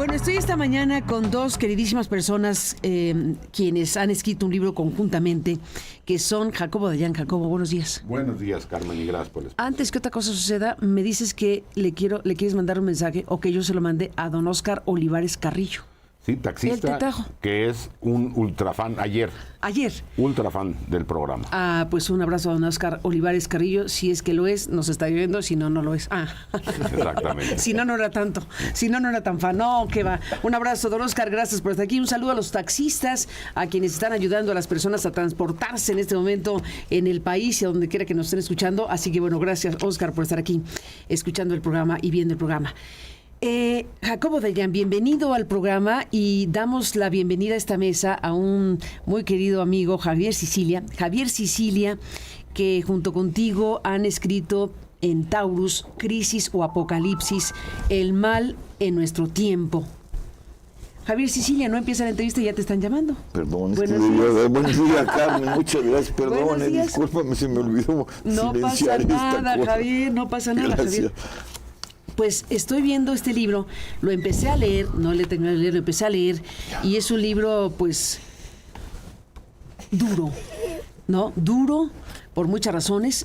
Bueno, estoy esta mañana con dos queridísimas personas quienes han escrito un libro conjuntamente, que son Jacobo Dayan. Jacobo, buenos días. Buenos días, Carmen, y gracias por el espacio. Antes que otra cosa suceda, me dices que le quieres mandar un mensaje, o que yo se lo mandé a don Óscar Olivares Carrillo. Sí, taxista, que es un ultrafan, ayer, ultrafan del programa. Ah, pues un abrazo a don Óscar Olivares Carrillo, si es que lo es, nos está viendo, si no, no lo es. Ah. Exactamente. Si no, no era tanto, si no, no era tan fan, no, que va. Un abrazo, don Óscar, gracias por estar aquí, un saludo a los taxistas, a quienes están ayudando a las personas a transportarse en este momento en el país y a donde quiera que nos estén escuchando, así que bueno, gracias, Óscar, por estar aquí, escuchando el programa y viendo el programa. Jacobo Dayan, bienvenido al programa y damos la bienvenida a esta mesa a un muy querido amigo, Javier Sicilia. Javier Sicilia, que junto contigo han escrito en Taurus, Crisis o Apocalipsis, el mal en nuestro tiempo. Javier Sicilia, no empieza la entrevista y ya te están llamando. Perdón, Buenos días. Buen día, Carmen, muchas gracias. Perdón, discúlpame, se me olvidó no silenciar pasa nada, esta cosa. Javier, no pasa nada, Gracias. Javier. Pues estoy viendo este libro, lo empecé a leer, no le terminé de leer, lo empecé a leer, y es un libro, pues, duro, ¿no? Duro por muchas razones.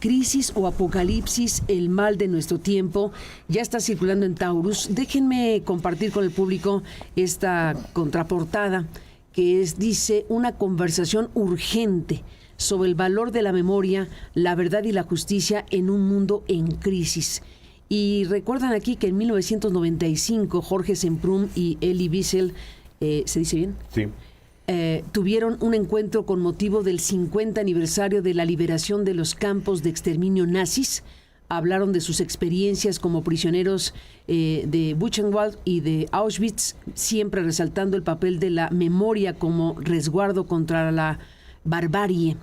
Crisis o Apocalipsis, el mal de nuestro tiempo, ya está circulando en Taurus. Déjenme compartir con el público esta contraportada, que dice, una conversación urgente sobre el valor de la memoria, la verdad y la justicia en un mundo en crisis. Y recuerdan aquí que en 1995 Jorge Semprún y Elie Wiesel, ¿se dice bien? Sí. Tuvieron un encuentro con motivo del 50 aniversario de la liberación de los campos de exterminio nazis. Hablaron de sus experiencias como prisioneros de Buchenwald y de Auschwitz, siempre resaltando el papel de la memoria como resguardo contra la barbarie.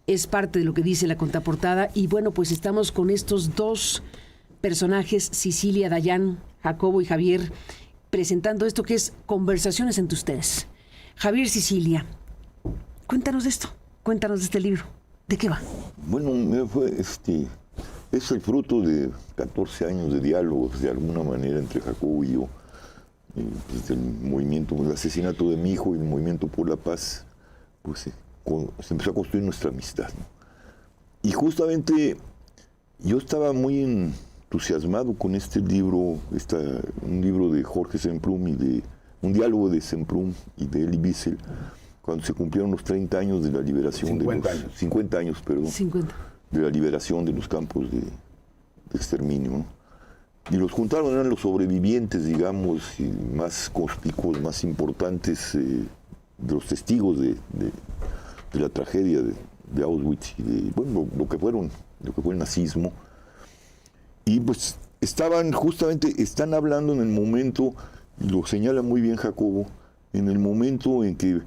Es parte de lo que dice la contraportada. Y bueno, pues estamos con estos dos personajes, Sicilia Dayan, Jacobo y Javier, presentando esto que es Conversaciones entre ustedes. Javier, Sicilia, cuéntanos de esto, cuéntanos de este libro. ¿De qué va? Bueno, es el fruto de 14 años de diálogos, de alguna manera, entre Jacobo y yo. Desde el movimiento, el asesinato de mi hijo y el movimiento por la paz, pues se empezó a construir nuestra amistad, ¿no? Y justamente yo estaba muy entusiasmado con este libro, un libro de Jorge Semprún y de un diálogo de Semprún y de Elie Wiesel, cuando se cumplieron los 30 años de la liberación 50 años, perdón, 50. De la liberación de los campos de exterminio, ¿no? Y los juntaron, eran los sobrevivientes, digamos, y más conspicuos, más importantes, de los testigos de la tragedia de Auschwitz y de, bueno, lo que fue el nazismo. Y pues están hablando en el momento, y lo señala muy bien Jacobo, en el momento en que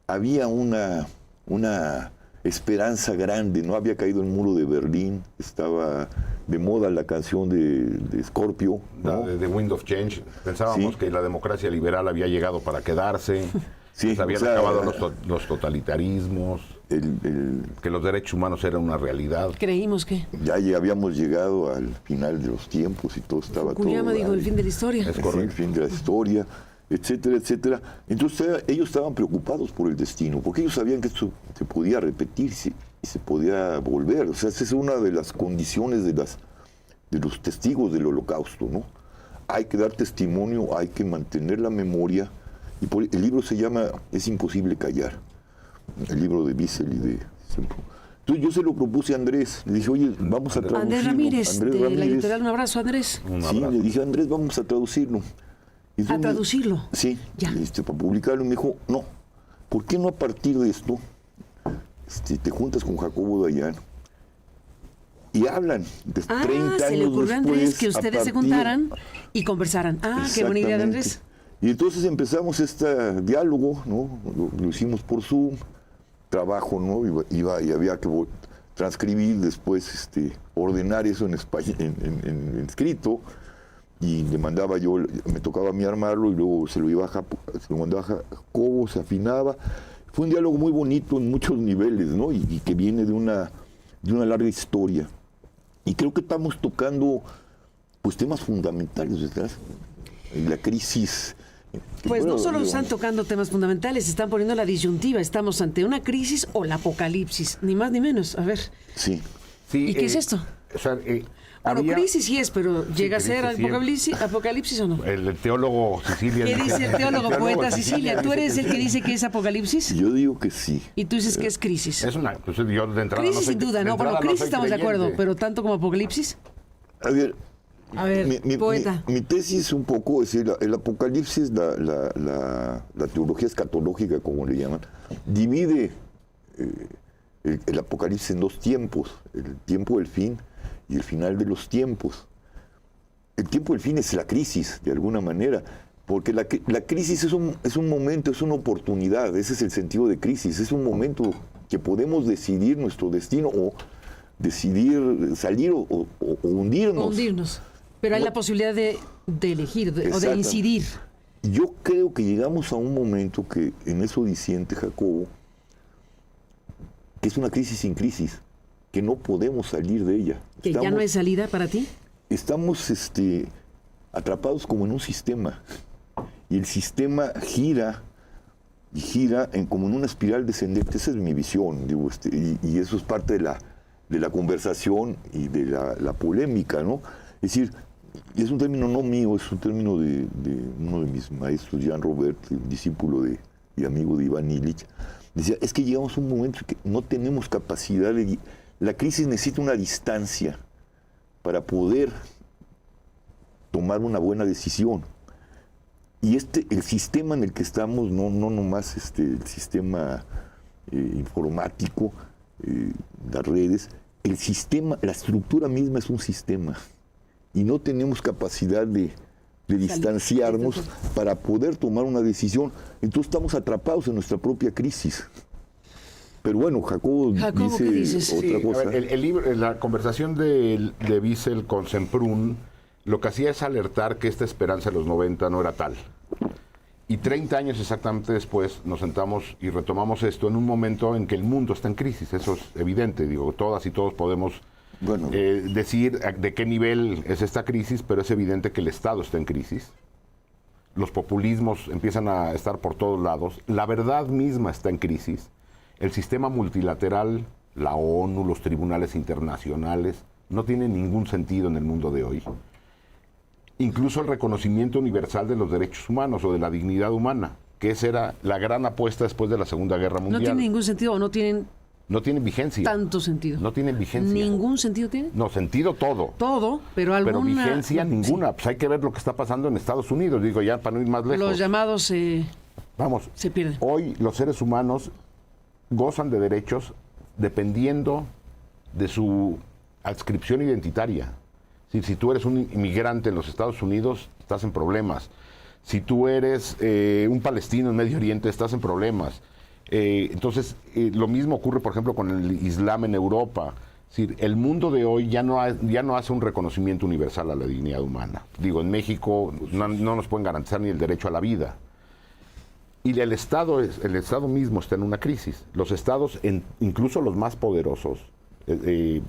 había una esperanza grande, no había caído el muro de Berlín, estaba de moda la canción de Scorpio, ¿no? The Wind of Change. Pensábamos que la democracia liberal había llegado para quedarse, sí, se habían acabado los totalitarismos, que los derechos humanos eran una realidad. Creímos que ya habíamos llegado al final de los tiempos y todo estaba Fukuyama todo... dijo el fin de la historia. Es correcto. El fin de la historia, etcétera, etcétera. Entonces ellos estaban preocupados por el destino, porque ellos sabían que esto se podía repetirse y se podía volver. O sea, esa es una de las condiciones de los testigos del Holocausto, ¿no? Hay que dar testimonio, hay que mantener la memoria, y el libro se llama Es imposible callar, el libro de Wiesel y de Semprún. Entonces yo se lo propuse a Andrés, le dije, oye, vamos a traducirlo. Andrés Ramírez, de la editorial, un abrazo, Andrés. Sí, le dije, Andrés, vamos a traducirlo. ¿A traducirlo? Sí, ya. Para publicarlo. Y me dijo, no, ¿por qué no a partir de esto te juntas con Jacobo Dayan y hablan de 30 años se le ocurrió a Andrés después, que ustedes se juntaran y conversaran. Qué buena idea de Andrés. Y entonces empezamos este diálogo, ¿no? Lo hicimos por Zoom, trabajo, ¿no? Y había que transcribir después, ordenar eso en escrito, y le mandaba yo, me tocaba a mí armarlo, y luego se lo mandaba a Jacobo, se afinaba. Fue un diálogo muy bonito en muchos niveles, ¿no? Y que viene de una larga historia. Y creo que estamos tocando pues temas fundamentales, ¿verdad? Y la crisis... Pues no solo están tocando temas fundamentales, están poniendo la disyuntiva. Estamos ante una crisis o el apocalipsis, ni más ni menos. A ver. Sí. ¿Y qué es esto? O sea, bueno, crisis sí es, pero ¿llega a ser apocalipsis o no? El teólogo Sicilia. ¿Qué dice el teólogo poeta Sicilia? ¿Tú eres el que dice que es apocalipsis? Yo digo que sí. ¿Y tú dices que es crisis? Es una... Pues yo de entrada crisis sin duda, ¿no? Bueno, crisis estamos de acuerdo, pero tanto como apocalipsis. A ver, poeta. Mi tesis un poco es decir, el apocalipsis, la teología escatológica, como le llaman, divide el apocalipsis en dos tiempos, el tiempo del fin y el final de los tiempos. El tiempo del fin es la crisis, de alguna manera, porque la crisis es un momento, es una oportunidad, ese es el sentido de crisis, es un momento que podemos decidir nuestro destino o decidir salir o hundirnos. O hundirnos. Pero hay la posibilidad de elegir o de incidir. Yo creo que llegamos a un momento que en eso disiente Jacobo, que es una crisis sin crisis, que no podemos salir de ella. ¿Que ya no hay salida para ti? Estamos atrapados como en un sistema, y el sistema gira y gira como en una espiral descendente. Esa es mi visión, digo, y eso es parte de la conversación y de la polémica, ¿no? Es decir, es un término no mío, es un término de uno de mis maestros, Jan Robert, discípulo y amigo de Iván Illich. Decía, es que llegamos a un momento en que no tenemos capacidad de... La crisis necesita una distancia para poder tomar una buena decisión. Y el sistema en el que estamos, no nomás el sistema informático, las redes, el sistema, la estructura misma es un sistema. Y no tenemos capacidad de distanciarnos para poder tomar una decisión. Entonces estamos atrapados en nuestra propia crisis. Pero bueno, Jacobo dice otra cosa. A ver, el libro, la conversación de Wiesel con Semprún, lo que hacía es alertar que esta esperanza de los 90 no era tal. Y 30 años exactamente después nos sentamos y retomamos esto en un momento en que el mundo está en crisis. Eso es evidente. Digo, todas y todos podemos decir de qué nivel es esta crisis, pero es evidente que el Estado está en crisis. Los populismos empiezan a estar por todos lados. La verdad misma está en crisis. El sistema multilateral, la ONU, los tribunales internacionales, no tienen ningún sentido en el mundo de hoy. Incluso el reconocimiento universal de los derechos humanos o de la dignidad humana, que esa era la gran apuesta después de la Segunda Guerra Mundial. ¿No tienen ningún sentido o no tienen vigencia? Tanto sentido. No tienen vigencia. ¿Ningún sentido tiene? No, sentido todo. Todo, pero alguna... Pero vigencia ninguna. Pues hay que ver lo que está pasando en Estados Unidos, digo, ya para no ir más lejos. Los llamados se pierden. Hoy los seres humanos gozan de derechos dependiendo de su adscripción identitaria. Si tú eres un inmigrante en los Estados Unidos, estás en problemas. Si tú eres un palestino en Medio Oriente, estás en problemas. Entonces, lo mismo ocurre, por ejemplo, con el Islam en Europa. Es decir, el mundo de hoy ya no hace un reconocimiento universal a la dignidad humana. Digo, en México no nos pueden garantizar ni el derecho a la vida. Y el Estado mismo está en una crisis. Los estados, incluso los más poderosos, y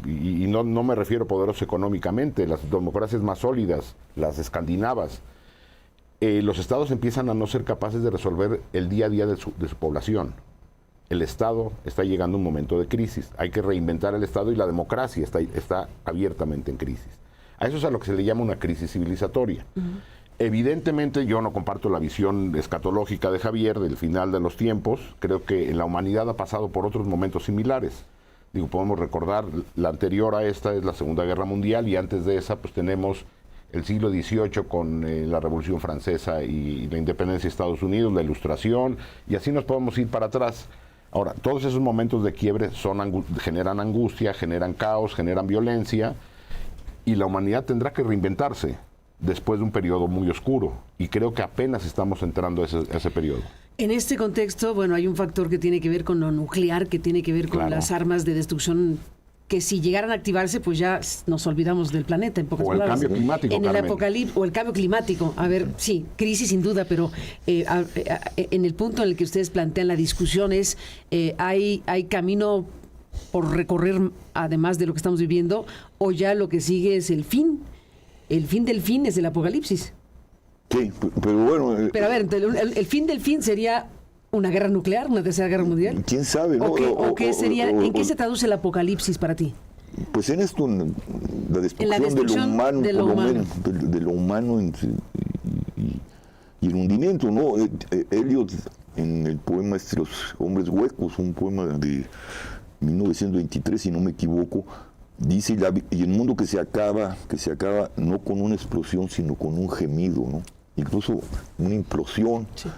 no me refiero a poderosos económicamente, las democracias más sólidas, las escandinavas, los estados empiezan a no ser capaces de resolver el día a día de su población. El Estado está llegando a un momento de crisis. Hay que reinventar el Estado y la democracia está abiertamente en crisis. A eso es a lo que se le llama una crisis civilizatoria. Uh-huh. Evidentemente yo no comparto la visión escatológica de Javier del final de los tiempos. Creo que la humanidad ha pasado por otros momentos similares. Digo, podemos recordar, la anterior a esta es la Segunda Guerra Mundial y antes de esa pues tenemos el siglo XVIII con la Revolución Francesa y la independencia de Estados Unidos, la Ilustración, y así nos podemos ir para atrás. Ahora, todos esos momentos de quiebre generan angustia, generan caos, generan violencia, y la humanidad tendrá que reinventarse después de un periodo muy oscuro, y creo que apenas estamos entrando a ese periodo. En este contexto, bueno, hay un factor que tiene que ver con lo nuclear, que tiene que ver con las armas de destrucción, que si llegaran a activarse, pues ya nos olvidamos del planeta, en pocas palabras. O el cambio climático, en el apocalipsis, o el cambio climático. A ver, sí, crisis sin duda, pero en el punto en el que ustedes plantean la discusión es, ¿hay camino por recorrer, además de lo que estamos viviendo, o ya lo que sigue es el fin? El fin del fin es el apocalipsis. Sí, pero bueno... Pero a ver, el fin del fin sería una guerra nuclear, una tercera guerra mundial. ¿Quién sabe? ¿No? ¿O qué sería, en qué se traduce el apocalipsis para ti? Pues en esto, la destrucción de lo humano y el hundimiento, ¿no? Eliot, en el poema Los hombres huecos, un poema de 1923, si no me equivoco, dice, y el mundo que se acaba no con una explosión, sino con un gemido, ¿no? Incluso una implosión. Sí.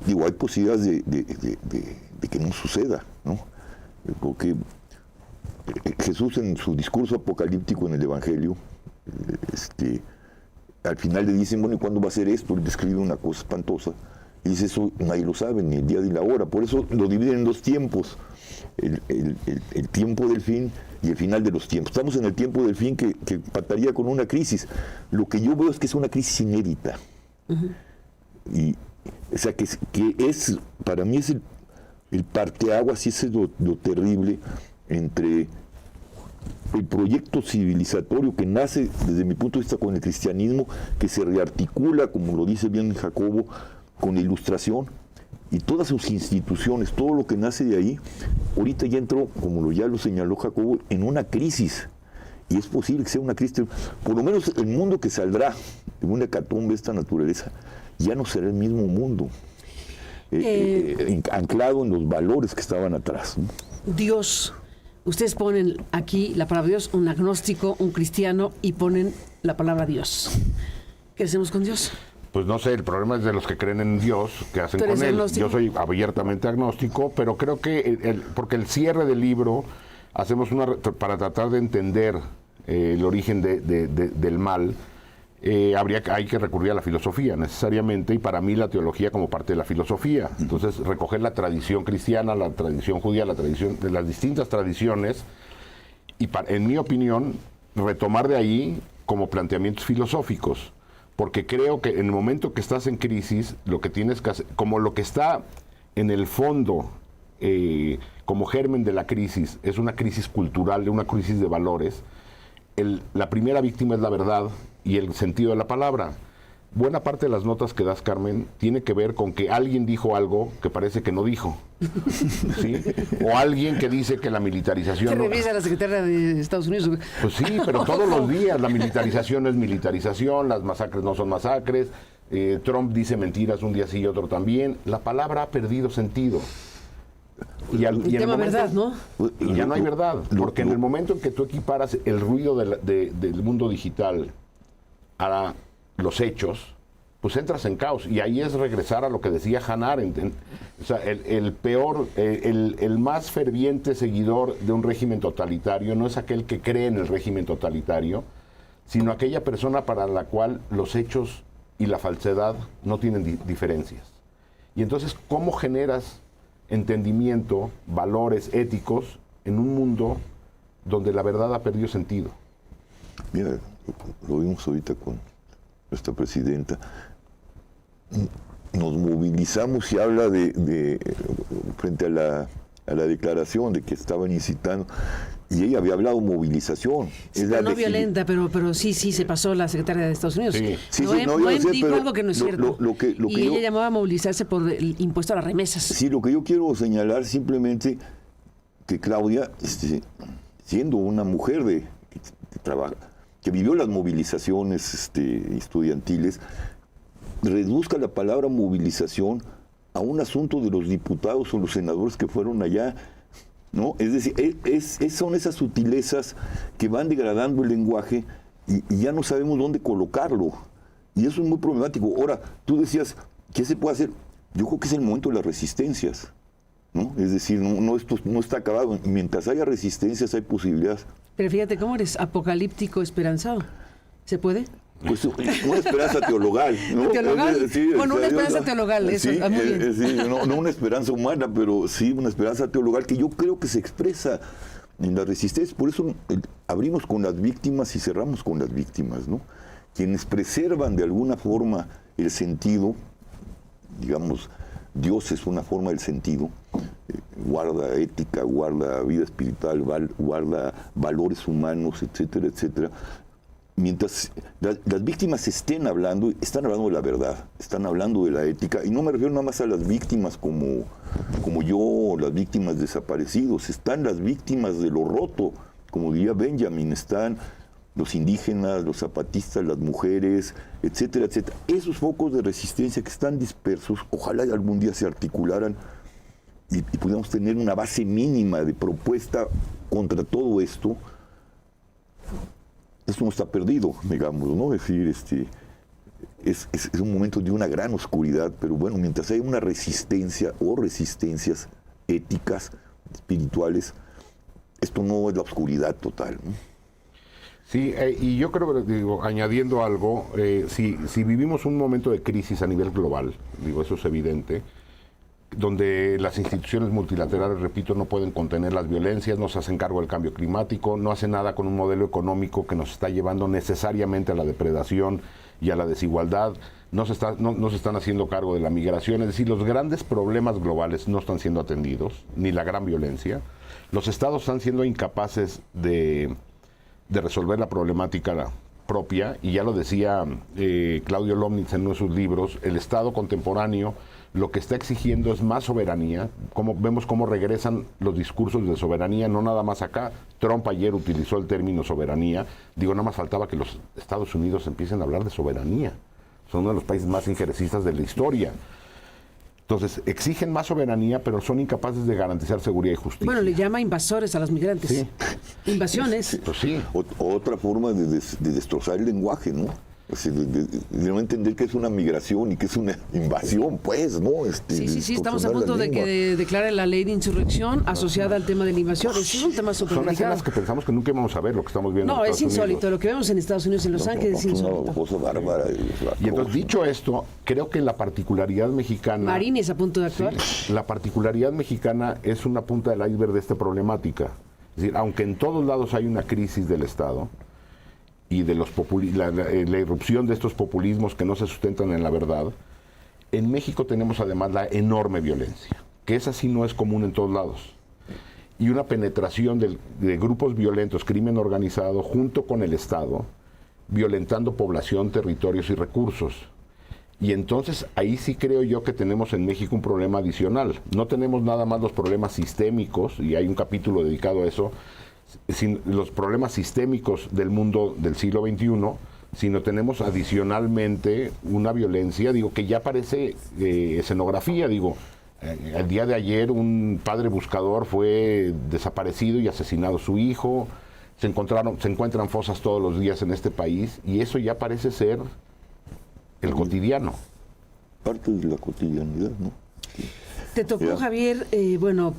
Digo, hay posibilidades de que no suceda, ¿no? Porque Jesús, en su discurso apocalíptico en el Evangelio, al final le dicen, bueno, ¿y cuándo va a ser esto? Le describe una cosa espantosa. Y dice, eso nadie lo sabe, ni el día ni la hora. Por eso lo dividen en dos tiempos, el tiempo del fin y el final de los tiempos. Estamos en el tiempo del fin que empataría con una crisis. Lo que yo veo es que es una crisis inédita. Y, o sea, que es, para mí es el parteaguas, y ese es lo terrible entre el proyecto civilizatorio que nace desde mi punto de vista con el cristianismo, que se rearticula, como lo dice bien Jacobo, con la Ilustración, y todas sus instituciones, todo lo que nace de ahí, ahorita ya entró, como ya lo señaló Jacobo, en una crisis. Y es posible que sea una crisis, por lo menos el mundo que saldrá de una hecatombe de esta naturaleza, ya no será el mismo mundo, anclado en los valores que estaban atrás, ¿no? Dios, ustedes ponen aquí la palabra Dios, un agnóstico, un cristiano, y ponen la palabra Dios. ¿Qué hacemos con Dios? Pues no sé, el problema es de los que creen en Dios, que hacen con él. Agnóstico. Yo soy abiertamente agnóstico, pero creo que, porque el cierre del libro, hacemos para tratar de entender el origen del mal, hay que recurrir a la filosofía necesariamente, y para mí la teología como parte de la filosofía. Entonces, recoger la tradición cristiana, la tradición judía, la tradición de las distintas tradiciones, y en mi opinión, retomar de ahí como planteamientos filosóficos. Porque creo que en el momento que estás en crisis, lo que tienes que hacer, como lo que está en el fondo, como germen de la crisis, es una crisis cultural, una crisis de valores, la primera víctima es la verdad y el sentido de la palabra. Buena parte de las notas que das, Carmen, tiene que ver con que alguien dijo algo que parece que no dijo, ¿sí? O alguien que dice que la militarización... ¿Se revisa a la secretaria de Estados Unidos? Pues sí, pero todos los días la militarización es militarización, las masacres no son masacres, Trump dice mentiras un día sí y otro también. La palabra ha perdido sentido. Y tema verdad, ¿no? Y ya no hay verdad, porque en el momento en que tú equiparas el ruido del mundo digital a los hechos, pues entras en caos, y ahí es regresar a lo que decía Hannah Arendt. O sea, el más ferviente seguidor de un régimen totalitario no es aquel que cree en el régimen totalitario, sino aquella persona para la cual los hechos y la falsedad no tienen diferencias. Y entonces, ¿cómo generas entendimiento, valores éticos en un mundo donde la verdad ha perdido sentido? Mira, lo vimos ahorita con nuestra presidenta. Nos movilizamos y habla frente a la declaración de que estaban incitando, y ella había hablado movilización. Sí, no violenta, pero sí se pasó la secretaria de Estados Unidos. Sí. Noem dijo algo que no es cierto. Y ella llamaba a movilizarse por el impuesto a las remesas. Sí, lo que yo quiero señalar simplemente que Claudia, siendo una mujer que trabaja, que vivió las movilizaciones estudiantiles, reduzca la palabra movilización a un asunto de los diputados o los senadores que fueron allá, ¿no? Es decir, son esas sutilezas que van degradando el lenguaje y ya no sabemos dónde colocarlo. Y eso es muy problemático. Ahora, tú decías, ¿qué se puede hacer? Yo creo que es el momento de las resistencias, ¿no? Es decir, esto no está acabado. Mientras haya resistencias, hay posibilidades. Pero fíjate cómo eres apocalíptico esperanzado. ¿Se puede? Pues una esperanza teologal, ¿no? ¿Teologal? Sí, bueno, una esperanza teologal, eso sí, está muy bien. Sí, no una esperanza humana, pero sí una esperanza teologal que yo creo que se expresa en la resistencia. Por eso abrimos con las víctimas y cerramos con las víctimas, ¿no? Quienes preservan de alguna forma el sentido, digamos, Dios es una forma del sentido, guarda ética, guarda vida espiritual, guarda valores humanos, etcétera, etcétera. mientras las víctimas están hablando de la verdad, están hablando de la ética, y no me refiero nada más a las víctimas como yo, las víctimas desaparecidos, están las víctimas de lo roto, como diría Benjamin, están los indígenas, los zapatistas, las mujeres, etcétera, etcétera. Esos focos de resistencia que están dispersos, ojalá algún día se articularan y pudiéramos tener una base mínima de propuesta contra todo esto. Esto no está perdido, digamos, ¿no? Es decir, es un momento de una gran oscuridad, pero bueno, mientras haya una resistencia o resistencias éticas, espirituales, esto no es la oscuridad total, ¿no? Sí, y yo creo que, digo, añadiendo algo, si vivimos un momento de crisis a nivel global, digo, eso es evidente, donde las instituciones multilaterales, repito, no pueden contener las violencias, no se hacen cargo del cambio climático, no hacen nada con un modelo económico que nos está llevando necesariamente a la depredación y a la desigualdad, no se están haciendo cargo de la migración, es decir, los grandes problemas globales no están siendo atendidos, ni la gran violencia. Los estados están siendo incapaces de resolver la problemática propia, y ya lo decía Claudio Lomnitz en uno de sus libros, el Estado contemporáneo lo que está exigiendo es más soberanía. Vemos cómo regresan los discursos de soberanía, no nada más acá. Trump ayer utilizó el término soberanía. Digo, nada más faltaba que los Estados Unidos empiecen a hablar de soberanía. Son uno de los países más injerencistas de la historia. Entonces, exigen más soberanía, pero son incapaces de garantizar seguridad y justicia. Bueno, le llama invasores a los migrantes. Sí. Invasiones. Pues sí. Otra forma de destrozar el lenguaje, ¿no? De no entender que es una migración y que es una invasión, pues, ¿no? Sí, estamos a punto de que declare la ley de insurrección asociada al tema de la invasión. Es un tema súper delicado. Son escenas que pensamos que nunca íbamos a ver, lo que estamos viendo No, en es Estados insólito. Unidos. Lo que vemos en Estados Unidos, en Los Ángeles, es insólito. Una cosa bárbara. Y entonces, dicho esto, creo que la particularidad mexicana... Marín es a punto de actuar. Sí, la particularidad mexicana es una punta del iceberg de esta problemática. Es decir, aunque en todos lados hay una crisis del Estado y de la irrupción de estos populismos que no se sustentan en la verdad, en México tenemos además la enorme violencia, que esa sí no es común en todos lados. Y una penetración de grupos violentos, crimen organizado, junto con el Estado, violentando población, territorios y recursos. Y entonces ahí sí creo yo que tenemos en México un problema adicional. No tenemos nada más los problemas sistémicos, y hay un capítulo dedicado a eso, sin los problemas sistémicos del mundo del siglo XXI, sino tenemos adicionalmente una violencia, digo, que ya parece escenografía, digo. El día de ayer un padre buscador fue desaparecido y asesinado su hijo. Se encuentran fosas todos los días en este país, y eso ya parece ser el cotidiano. Parte de la cotidianidad, ¿no? Te tocó, Javier,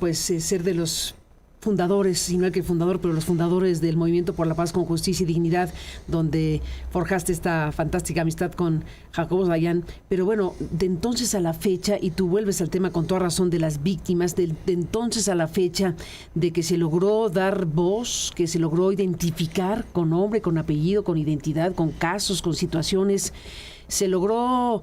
ser de los fundadores, y no el que fundador, pero los fundadores del Movimiento por la Paz con Justicia y Dignidad, donde forjaste esta fantástica amistad con Jacobo Dayan. Pero bueno, de entonces a la fecha, y tú vuelves al tema con toda razón de las víctimas, de entonces a la fecha, de que se logró dar voz, que se logró identificar con nombre, con apellido, con identidad, con casos, con situaciones, se logró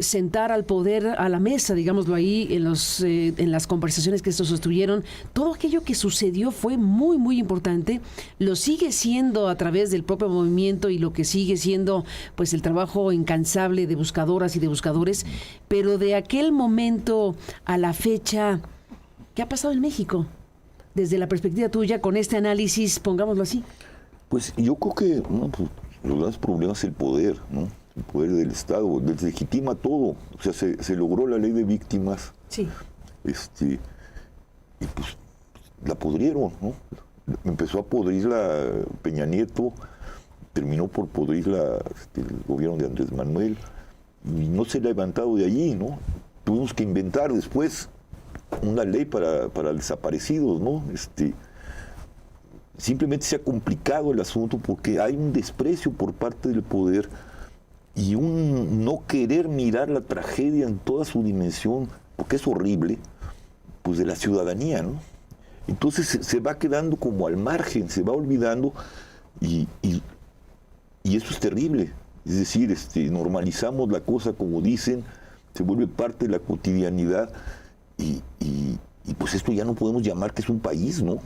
sentar al poder a la mesa, digámoslo ahí, en las conversaciones que se sostuvieron. Todo aquello que sucedió fue muy, muy importante. Lo sigue siendo a través del propio movimiento, y lo que sigue siendo pues el trabajo incansable de buscadoras y de buscadores. Pero de aquel momento a la fecha, ¿qué ha pasado en México? Desde la perspectiva tuya, con este análisis, pongámoslo así. Pues yo creo que los grandes problemas es el poder, ¿no? El poder del Estado, deslegitima todo. O sea, se logró la ley de víctimas. Sí. Y pues la podrieron, ¿no? Empezó a podrirla Peña Nieto, terminó por podrirla el gobierno de Andrés Manuel, y no se ha levantado de allí, ¿no? Tuvimos que inventar después una ley para desaparecidos, ¿no? Simplemente se ha complicado el asunto porque hay un desprecio por parte del poder y un no querer mirar la tragedia en toda su dimensión, porque es horrible, pues de la ciudadanía, ¿no? Entonces se va quedando como al margen, se va olvidando, y eso es terrible. Es decir, normalizamos la cosa, como dicen, se vuelve parte de la cotidianidad, y pues esto ya no podemos llamar que es un país, ¿no?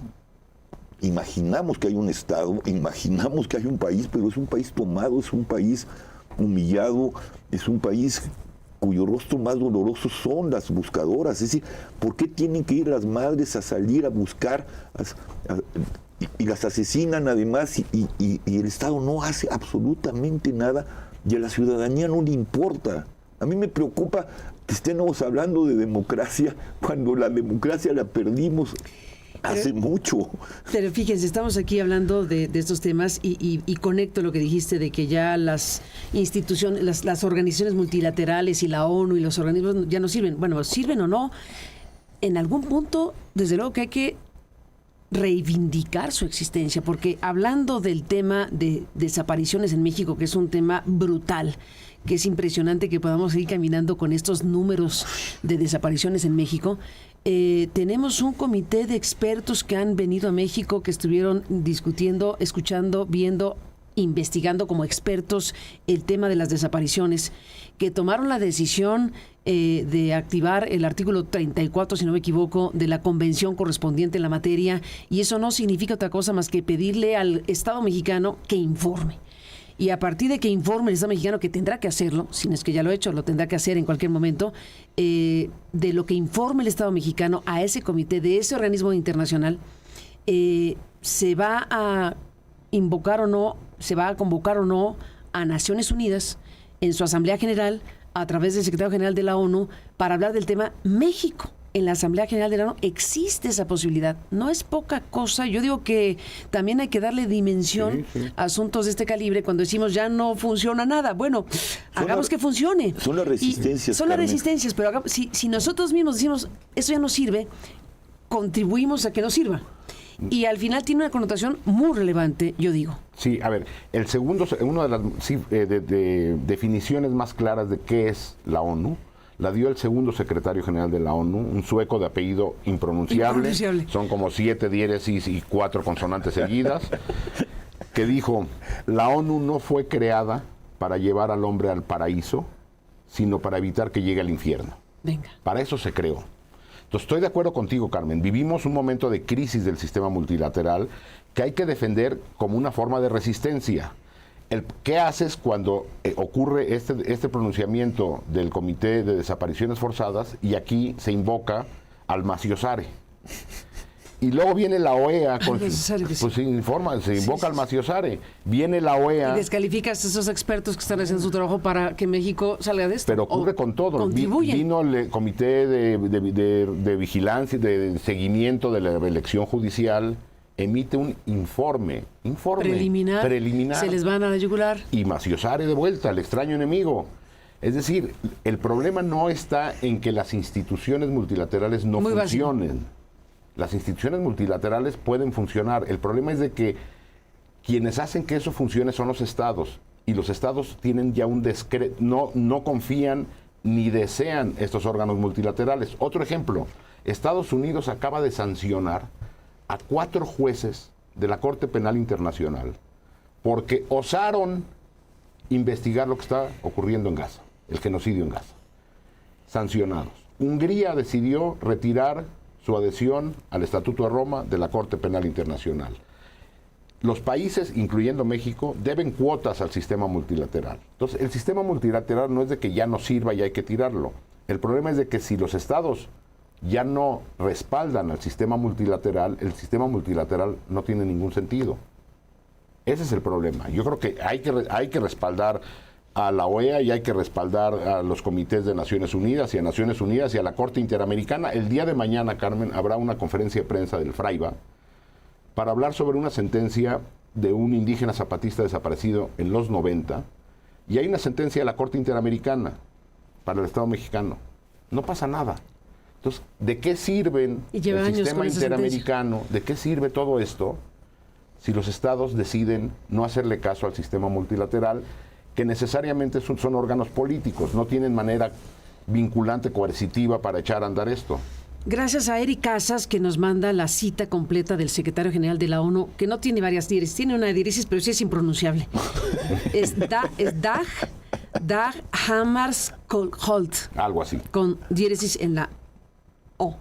imaginamos que hay un Estado, imaginamos que hay un país, pero es un país tomado, es un país humillado, es un país cuyo rostro más doloroso son las buscadoras. Es decir, ¿por qué tienen que ir las madres a salir a buscar y las asesinan además y el Estado no hace absolutamente nada y a la ciudadanía no le importa? A mí me preocupa que estemos hablando de democracia cuando la democracia la perdimos hace mucho. Pero fíjense, estamos aquí hablando de estos temas y conecto lo que dijiste de que ya las instituciones, las organizaciones multilaterales y la ONU y los organismos ya no sirven. Bueno, sirven o no, en algún punto, desde luego que hay que reivindicar su existencia, porque hablando del tema de desapariciones en México, que es un tema brutal, que es impresionante que podamos seguir caminando con estos números de desapariciones en México. Tenemos un comité de expertos que han venido a México, que estuvieron discutiendo, escuchando, viendo, investigando como expertos el tema de las desapariciones, que tomaron la decisión de activar el artículo 34, si no me equivoco, de la convención correspondiente en la materia, y eso no significa otra cosa más que pedirle al Estado mexicano que informe. Y a partir de que informe el Estado mexicano, que tendrá que hacerlo, si no es que ya lo ha hecho, lo tendrá que hacer en cualquier momento, de lo que informe el Estado mexicano a ese comité, de ese organismo internacional, se va a invocar o no, se va a convocar o no a Naciones Unidas en su Asamblea General, a través del Secretario General de la ONU, para hablar del tema México. En la Asamblea General de la ONU existe esa posibilidad. No es poca cosa. Yo digo que también hay que darle dimensión a asuntos de este calibre cuando decimos ya no funciona nada. Bueno, hagamos que funcione. Son las resistencias. Son las resistencias, pero si nosotros mismos decimos eso ya no sirve, contribuimos a que no sirva. Y al final tiene una connotación muy relevante, yo digo. Sí, a ver, una de las definiciones más claras de qué es la ONU la dio el segundo secretario general de la ONU, un sueco de apellido impronunciable. Son como 7 diéresis y 4 consonantes seguidas, que dijo: la ONU no fue creada para llevar al hombre al paraíso, sino para evitar que llegue al infierno. Venga. Para eso se creó. Entonces, estoy de acuerdo contigo, Carmen. Vivimos un momento de crisis del sistema multilateral que hay que defender como una forma de resistencia. ¿Qué haces cuando ocurre este pronunciamiento del Comité de Desapariciones Forzadas y aquí se invoca al Maciosare? Y luego viene la OEA, se invoca al Maciosare. Viene la OEA. Y descalificas a esos expertos que están haciendo su trabajo para que México salga de esto. Pero ocurre con todo. Vino el Comité de Vigilancia y de Seguimiento de la Elección Judicial, emite un informe preliminar, se les van a la yugular. Y Maciosare de vuelta, el extraño enemigo. Es decir, el problema no está en que las instituciones multilaterales no funcionen. Básico. Las instituciones multilaterales pueden funcionar. El problema es de que quienes hacen que eso funcione son los estados. Y los estados tienen ya no confían ni desean estos órganos multilaterales. Otro ejemplo, Estados Unidos acaba de sancionar a 4 jueces de la Corte Penal Internacional porque osaron investigar lo que está ocurriendo en Gaza, el genocidio en Gaza. Sancionados. Hungría decidió retirar su adhesión al Estatuto de Roma de la Corte Penal Internacional. Los países, incluyendo México, deben cuotas al sistema multilateral. Entonces, el sistema multilateral no es de que ya no sirva y hay que tirarlo. El problema es de que si los estados ya no respaldan al sistema multilateral, el sistema multilateral no tiene ningún sentido. Ese es el problema. Yo creo que hay que respaldar a la OEA y hay que respaldar a los comités de Naciones Unidas y a Naciones Unidas y a la Corte Interamericana. El día de mañana, Carmen, habrá una conferencia de prensa del Fraiba para hablar sobre una sentencia de un indígena zapatista desaparecido en los 90, y hay una sentencia de la Corte Interamericana para el Estado mexicano. No pasa nada. Entonces, ¿de qué sirven el sistema interamericano? ¿De qué sirve todo esto si los estados deciden no hacerle caso al sistema multilateral, que necesariamente son órganos políticos, no tienen manera vinculante, coercitiva para echar a andar esto? Gracias a Eric Casas, que nos manda la cita completa del secretario general de la ONU, que no tiene varias diéresis, tiene una diéresis, pero sí es impronunciable. es Dag Hammarskjöld. Algo así. Con diéresis en la O.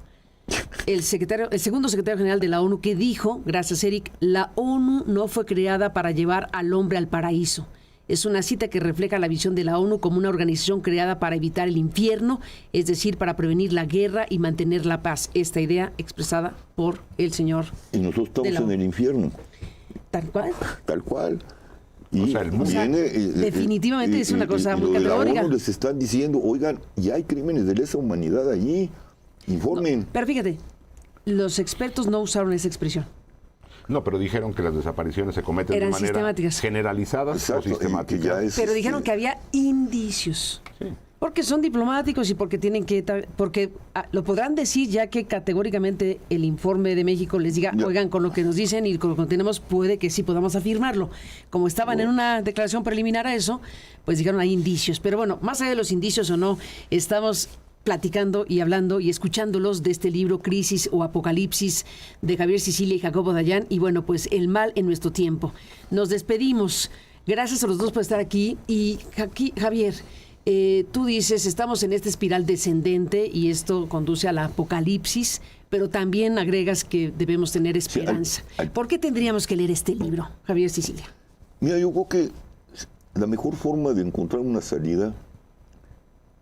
el segundo secretario general de la ONU, que dijo, gracias Eric, la ONU no fue creada para llevar al hombre al paraíso. Es una cita que refleja la visión de la ONU como una organización creada para evitar el infierno, es decir, para prevenir la guerra y mantener la paz. Esta idea expresada por el señor. Y nosotros estamos en el infierno. Tal cual. Tal cual. Y o sea, el mundo. Definitivamente es una cosa muy categórica. La ONU les están diciendo, oigan, ya hay crímenes de lesa humanidad allí, informen. No, pero fíjate, los expertos no usaron esa expresión. No, pero dijeron que las desapariciones se cometen Eran de manera sistemáticas. generalizadas. Exacto, o sistemáticas. Pero dijeron que había indicios. Sí. Porque son diplomáticos y porque tienen que... Porque lo podrán decir ya que categóricamente el informe de México les diga, oigan, con lo que nos dicen y con lo que tenemos puede que sí podamos afirmarlo. Como estaban en una declaración preliminar a eso, pues dijeron hay indicios. Pero bueno, más allá de los indicios o no, estamos platicando y hablando y escuchándolos de este libro Crisis o Apocalipsis de Javier Sicilia y Jacobo Dayan, y bueno, pues el mal en nuestro tiempo. Nos despedimos. Gracias a los dos por estar aquí. Y Javier, tú dices, estamos en esta espiral descendente y esto conduce al apocalipsis, pero también agregas que debemos tener esperanza. ¿Por qué tendríamos que leer este libro, Javier Sicilia? Mira, yo creo que la mejor forma de encontrar una salida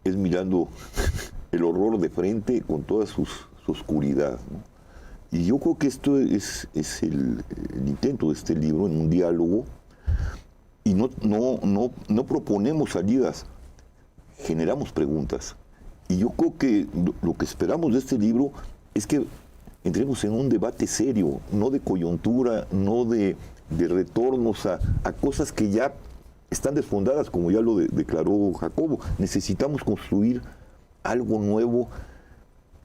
es mirando el horror de frente con toda su oscuridad, ¿no? Y yo creo que esto es el intento de este libro, en un diálogo, y no proponemos salidas, generamos preguntas. Y yo creo que lo que esperamos de este libro es que entremos en un debate serio, no de coyuntura, no de retornos a cosas que ya están desfondadas, como ya lo declaró Jacobo. Necesitamos construir algo nuevo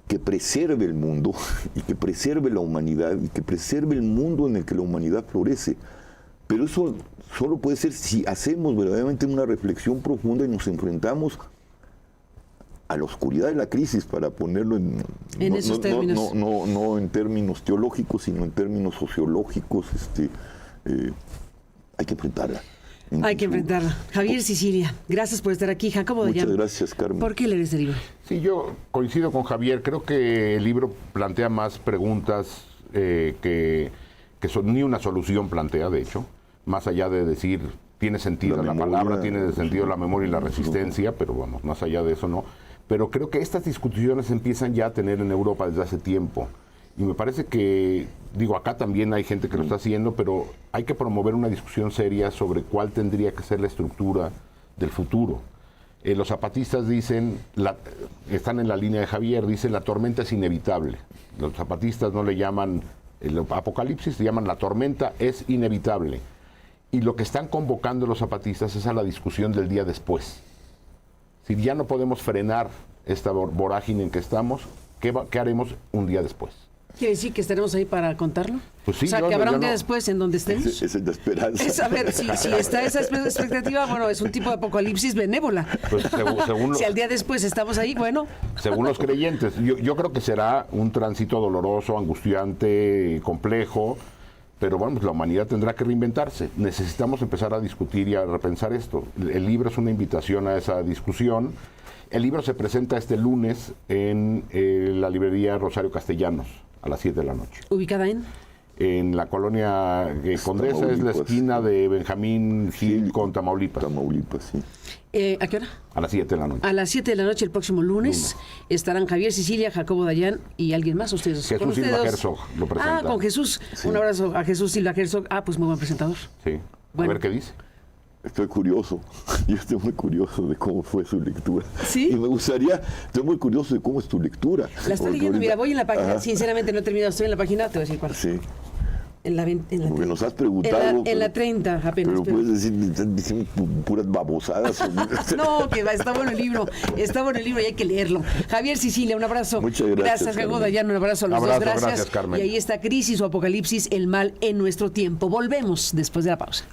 que preserve el mundo y que preserve la humanidad y que preserve el mundo en el que la humanidad florece. Pero eso solo puede ser si hacemos verdaderamente una reflexión profunda y nos enfrentamos a la oscuridad de la crisis, para ponerlo en esos términos. No en términos teológicos, sino en términos sociológicos. Hay que enfrentarla. Hay que enfrentarla. Javier Sicilia, gracias por estar aquí. Jacobo Dayan. Muchas gracias, Carmen. ¿Por qué leer este libro? Sí, yo coincido con Javier. Creo que el libro plantea más preguntas que ni una solución plantea, de hecho. Más allá de decir, tiene sentido la palabra, tiene sentido la memoria y la resistencia, pero vamos, más allá de eso no. Pero creo que estas discusiones empiezan ya a tener en Europa desde hace tiempo. Y me parece que, digo, acá también hay gente que lo está haciendo, pero hay que promover una discusión seria sobre cuál tendría que ser la estructura del futuro. Los zapatistas dicen, están en la línea de Javier, dicen la tormenta es inevitable. Los zapatistas no le llaman el apocalipsis, le llaman la tormenta es inevitable. Y lo que están convocando los zapatistas es a la discusión del día después. Si ya no podemos frenar esta vorágine en que estamos, ¿qué haremos un día después? ¿Quiere decir que estaremos ahí para contarlo? Pues sí, o sea, que habrá un día después en donde estemos. Esa es la esperanza. Es, a ver, si está esa expectativa, bueno, es un tipo de apocalipsis benévola. Pues según si al día después estamos ahí, bueno. Según los creyentes, yo creo que será un tránsito doloroso, angustiante, complejo, pero bueno, pues la humanidad tendrá que reinventarse. Necesitamos empezar a discutir y a repensar esto. El libro es una invitación a esa discusión. El libro se presenta este lunes en la librería Rosario Castellanos, a las 7 de la noche. ¿Ubicada en la colonia Condesa, es la esquina de Benjamín Gil con Tamaulipas. Tamaulipas, sí. ¿A qué hora? A las 7 de la noche. A las 7 de la noche el próximo lunes estarán Javier Sicilia, Jacobo Dayan y alguien más. Ustedes. Jesús Silva Herzog lo presenta. Con Jesús. Sí. Un abrazo a Jesús Silva Herzog. Pues muy buen presentador. Sí. Bueno. A ver qué dice. Estoy curioso, yo estoy muy curioso de cómo fue su lectura. ¿Sí? Y me gustaría, estoy muy curioso de cómo es tu lectura. La estoy leyendo, mira, voy en la página, sinceramente no he terminado, estoy en la página, te voy a decir cuál. Sí. En la porque nos has preguntado. En la 30 apenas. Pero puedes decir, están diciendo puras babosadas. No, que va, está bueno el libro y hay que leerlo. Javier Sicilia, un abrazo. Muchas gracias. Gracias, Jacobo Dayan, un abrazo a los dos, gracias. Carmen. Y ahí está Crisis o Apocalipsis, el mal en nuestro tiempo. Volvemos después de la pausa.